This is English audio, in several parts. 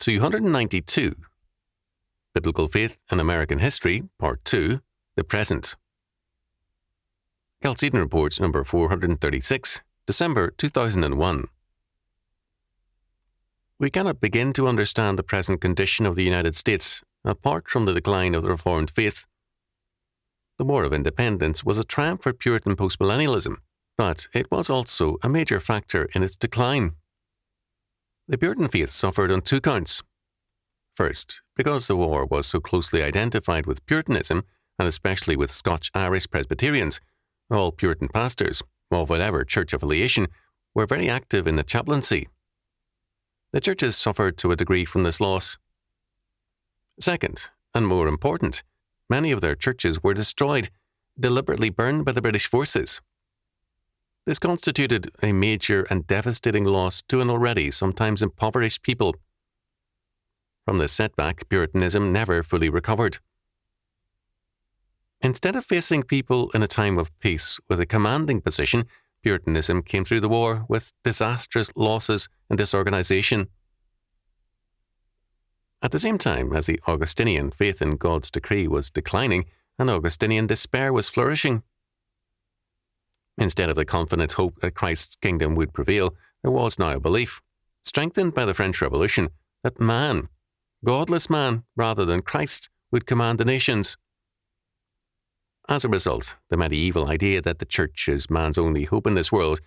292. Biblical Faith and American History, Part 2, The Present. Chalcedon Reports number 436, December 2001. We cannot begin to understand the present condition of the United States apart from the decline of the Reformed faith. The War of Independence was a triumph for Puritan postmillennialism, but it was also a major factor in its decline. The Puritan faith suffered on two counts. First, because the war was so closely identified with Puritanism, and especially with Scotch-Irish Presbyterians, all Puritan pastors, of whatever church affiliation, were very active in the chaplaincy. The churches suffered to a degree from this loss. Second, and more important, many of their churches were destroyed, deliberately burned by the British forces. This constituted a major and devastating loss to an already sometimes impoverished people. From this setback, Puritanism never fully recovered. Instead of facing people in a time of peace with a commanding position, Puritanism came through the war with disastrous losses and disorganization. At the same time as the Augustinian faith in God's decree was declining, an Augustinian despair was flourishing. Instead of the confident hope that Christ's kingdom would prevail, there was now a belief, strengthened by the French Revolution, that man, godless man rather than Christ, would command the nations. As a result, the medieval idea that the church is man's only hope in this world,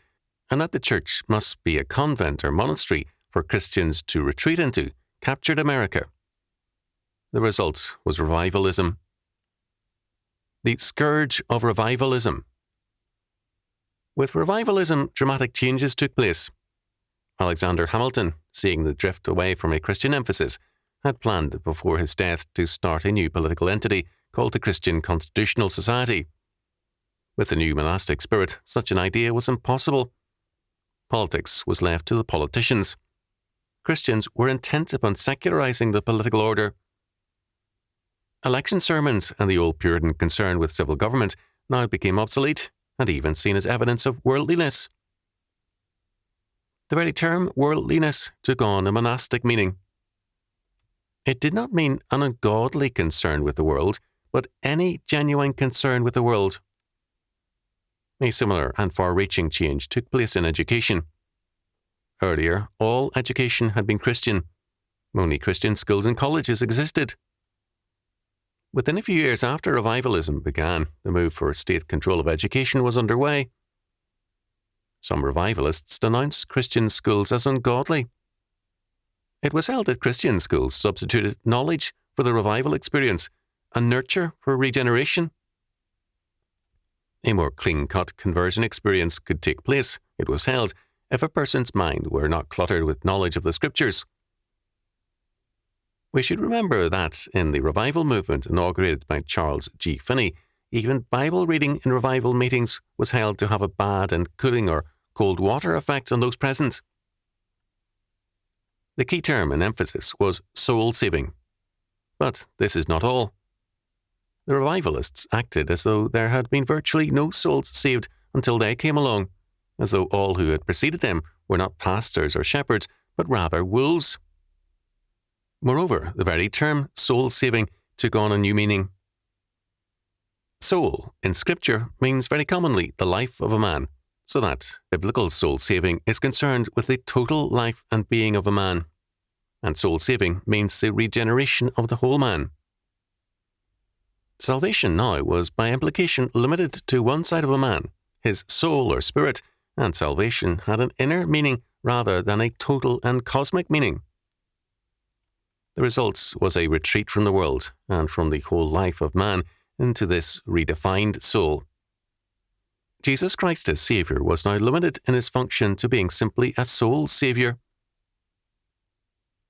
and that the church must be a convent or monastery for Christians to retreat into, captured America. The result was revivalism. The scourge of revivalism. With revivalism, dramatic changes took place. Alexander Hamilton, seeing the drift away from a Christian emphasis, had planned before his death to start a new political entity called the Christian Constitutional Society. With the new monastic spirit, such an idea was impossible. Politics was left to the politicians. Christians were intent upon secularizing the political order. Election sermons and the old Puritan concern with civil government now became obsolete and even seen as evidence of worldliness. The very term worldliness took on a monastic meaning. It did not mean an ungodly concern with the world, but any genuine concern with the world. A similar and far-reaching change took place in education. Earlier, all education had been Christian. Only Christian schools and colleges existed. Within a few years after revivalism began, the move for state control of education was underway. Some revivalists denounced Christian schools as ungodly. It was held that Christian schools substituted knowledge for the revival experience and nurture for regeneration. A more clean-cut conversion experience could take place, it was held, if a person's mind were not cluttered with knowledge of the Scriptures. We should remember that in the revival movement inaugurated by Charles G. Finney, even Bible reading in revival meetings was held to have a bad and cooling or cold water effect on those present. The key term and emphasis was soul-saving. But this is not all. The revivalists acted as though there had been virtually no souls saved until they came along, as though all who had preceded them were not pastors or shepherds, but rather wolves. Moreover, the very term soul-saving took on a new meaning. Soul, in Scripture, means very commonly the life of a man, so that biblical soul-saving is concerned with the total life and being of a man, and soul-saving means the regeneration of the whole man. Salvation now was by implication limited to one side of a man, his soul or spirit, and salvation had an inner meaning rather than a total and cosmic meaning. The result was a retreat from the world and from the whole life of man into this redefined soul. Jesus Christ as Saviour was now limited in his function to being simply a soul saviour.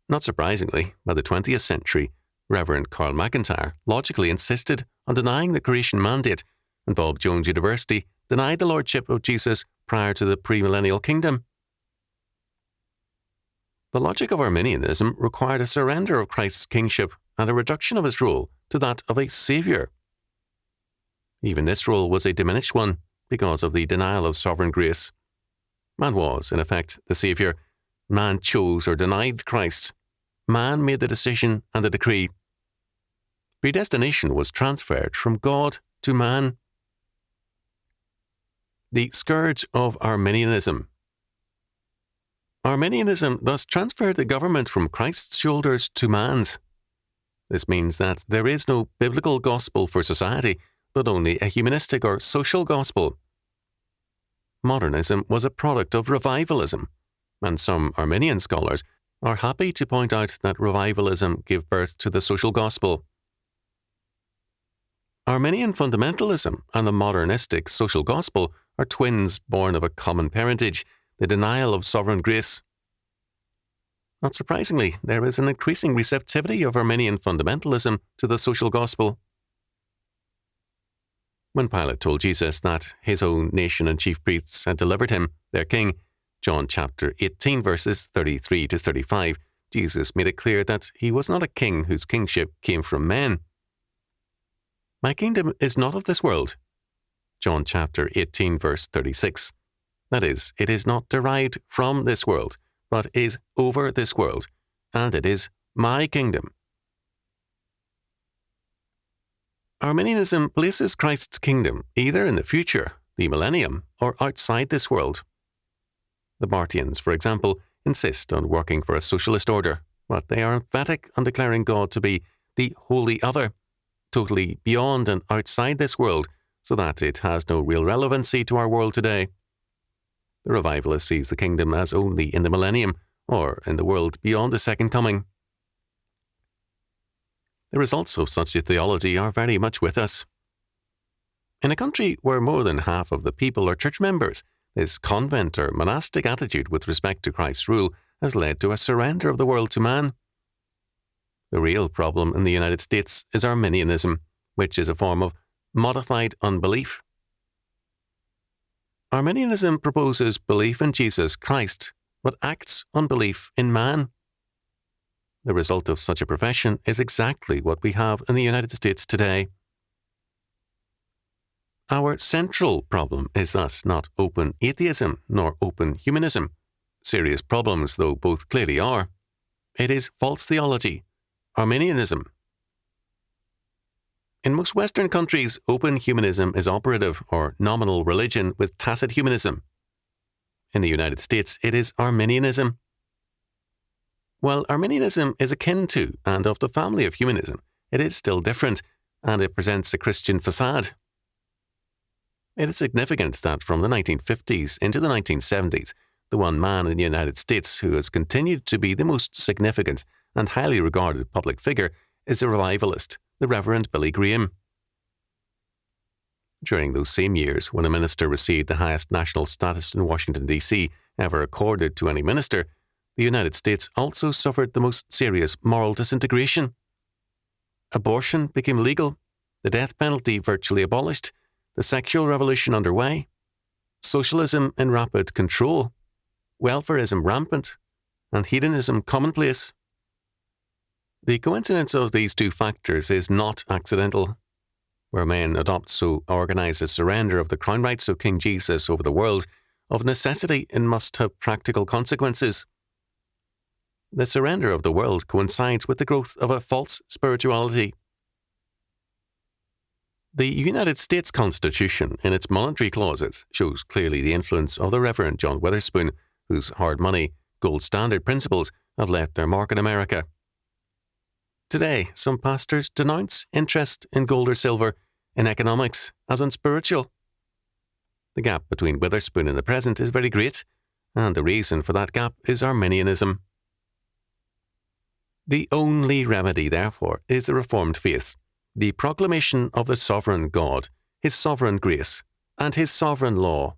Not surprisingly, by the 20th century, Reverend Carl McIntyre logically insisted on denying the creation mandate, and Bob Jones University denied the lordship of Jesus prior to the premillennial kingdom. The logic of Arminianism required a surrender of Christ's kingship and a reduction of his role to that of a saviour. Even this role was a diminished one because of the denial of sovereign grace. Man was, in effect, the saviour. Man chose or denied Christ. man made the decision and the decree. Predestination was transferred from God to man. The scourge of Arminianism. Arminianism thus transferred the government from Christ's shoulders to man's. This means that there is no biblical gospel for society, but only a humanistic or social gospel. Modernism was a product of revivalism, and some Arminian scholars are happy to point out that revivalism gave birth to the social gospel. Arminian fundamentalism and the modernistic social gospel are twins born of a common parentage, the denial of sovereign grace. Not surprisingly, there is an increasing receptivity of Arminian fundamentalism to the social gospel. When Pilate told Jesus that his own nation and chief priests had delivered him, their king, John chapter 18 verses 33 to 35, Jesus made it clear that he was not a king whose kingship came from men. My kingdom is not of this world. John chapter 18 verse 36. That is, it is not derived from this world, but is over this world, and it is my kingdom. Arminianism places Christ's kingdom either in the future, the millennium, or outside this world. The Barthians, for example, insist on working for a socialist order, but they are emphatic on declaring God to be the holy other, totally beyond and outside this world, so that it has no real relevancy to our world today. The revivalist sees the kingdom as only in the millennium, or in the world beyond the second coming. The results of such a theology are very much with us. In a country where more than half of the people are church members, this convent or monastic attitude with respect to Christ's rule has led to a surrender of the world to man. The real problem in the United States is Arminianism, which is a form of modified unbelief. Arminianism proposes belief in Jesus Christ, but acts on belief in man. The result of such a profession is exactly what we have in the United States today. Our central problem is thus not open atheism nor open humanism, serious problems though both clearly are. It is false theology, Arminianism. In most Western countries, open humanism is operative or nominal religion with tacit humanism. In the United States, it is Arminianism. While Arminianism is akin to and of the family of humanism, it is still different, and it presents a Christian facade. It is significant that from the 1950s into the 1970s, the one man in the United States who has continued to be the most significant and highly regarded public figure is a revivalist, the Reverend Billy Graham. During those same years, when a minister received the highest national status in Washington, D.C. ever accorded to any minister, the United States also suffered the most serious moral disintegration. Abortion became legal, the death penalty virtually abolished, the sexual revolution underway, socialism in rapid control, welfarism rampant, and hedonism commonplace. The coincidence of these two factors is not accidental. Where men adopt so organized a surrender of the crown rights of King Jesus over the world, of necessity it must have practical consequences. The surrender of the world coincides with the growth of a false spirituality. The United States Constitution, in its monetary clauses, shows clearly the influence of the Reverend John Witherspoon, whose hard money, gold standard principles have left their mark in America. Today, some pastors denounce interest in gold or silver in economics as unspiritual. The gap between Witherspoon and the present is very great, and the reason for that gap is Arminianism. The only remedy, therefore, is the Reformed faith, the proclamation of the sovereign God, His sovereign grace, and His sovereign law